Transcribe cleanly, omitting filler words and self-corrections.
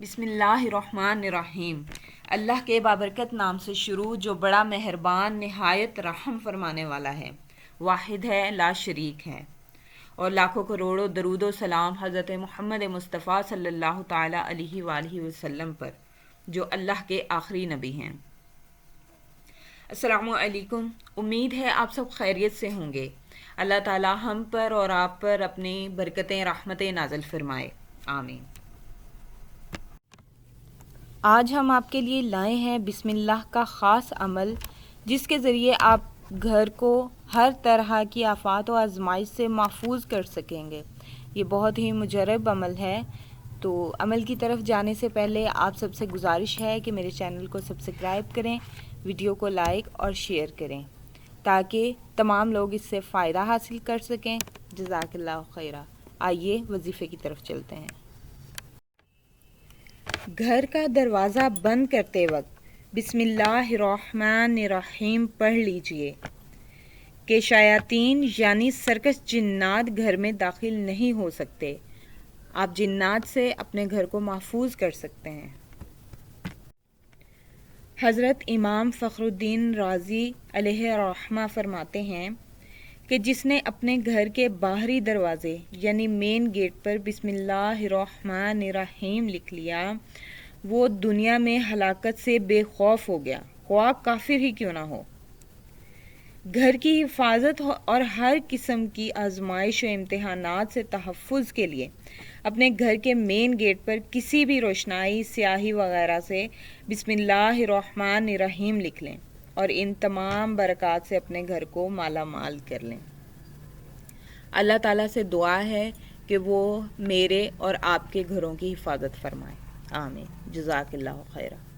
بسم اللہ الرحمن الرحیم۔ اللہ کے بابرکت نام سے شروع جو بڑا مہربان نہایت رحم فرمانے والا ہے، واحد ہے، لا شریک ہے، اور لاکھوں کروڑوں درود و سلام حضرت محمد مصطفیٰ صلی اللہ تعالیٰ علیہ وآلہ وسلم پر جو اللہ کے آخری نبی ہیں۔ السلام علیکم، امید ہے آپ سب خیریت سے ہوں گے۔ اللہ تعالیٰ ہم پر اور آپ پر اپنی برکتیں رحمتیں نازل فرمائے، آمین۔ آج ہم آپ کے لیے لائے ہیں بسم اللہ کا خاص عمل، جس کے ذریعے آپ گھر کو ہر طرح کی آفات و آزمائش سے محفوظ کر سکیں گے۔ یہ بہت ہی مجرب عمل ہے، تو عمل کی طرف جانے سے پہلے آپ سب سے گزارش ہے کہ میرے چینل کو سبسکرائب کریں، ویڈیو کو لائک اور شیئر کریں تاکہ تمام لوگ اس سے فائدہ حاصل کر سکیں۔ جزاک اللہ خیرہ۔ آئیے وظیفے کی طرف چلتے ہیں۔ گھر کا دروازہ بند کرتے وقت بسم اللہ الرحمن الرحیم پڑھ لیجئے کہ شیاطین یعنی سرکش جنات گھر میں داخل نہیں ہو سکتے۔ آپ جنات سے اپنے گھر کو محفوظ کر سکتے ہیں۔ حضرت امام فخر الدین رازی علیہ الرحمہ فرماتے ہیں کہ جس نے اپنے گھر کے باہری دروازے یعنی مین گیٹ پر بسم اللہ الرحمن الرحیم لکھ لیا، وہ دنیا میں ہلاکت سے بے خوف ہو گیا، خواہ کافر ہی کیوں نہ ہو۔ گھر کی حفاظت اور ہر قسم کی آزمائش و امتحانات سے تحفظ کے لیے اپنے گھر کے مین گیٹ پر کسی بھی روشنائی، سیاہی وغیرہ سے بسم اللہ الرحمن الرحیم لکھ لیں اور ان تمام برکات سے اپنے گھر کو مالا مال کر لیں۔ اللہ تعالیٰ سے دعا ہے کہ وہ میرے اور آپ کے گھروں کی حفاظت فرمائے، آمین۔ جزاک اللہ خیرہ۔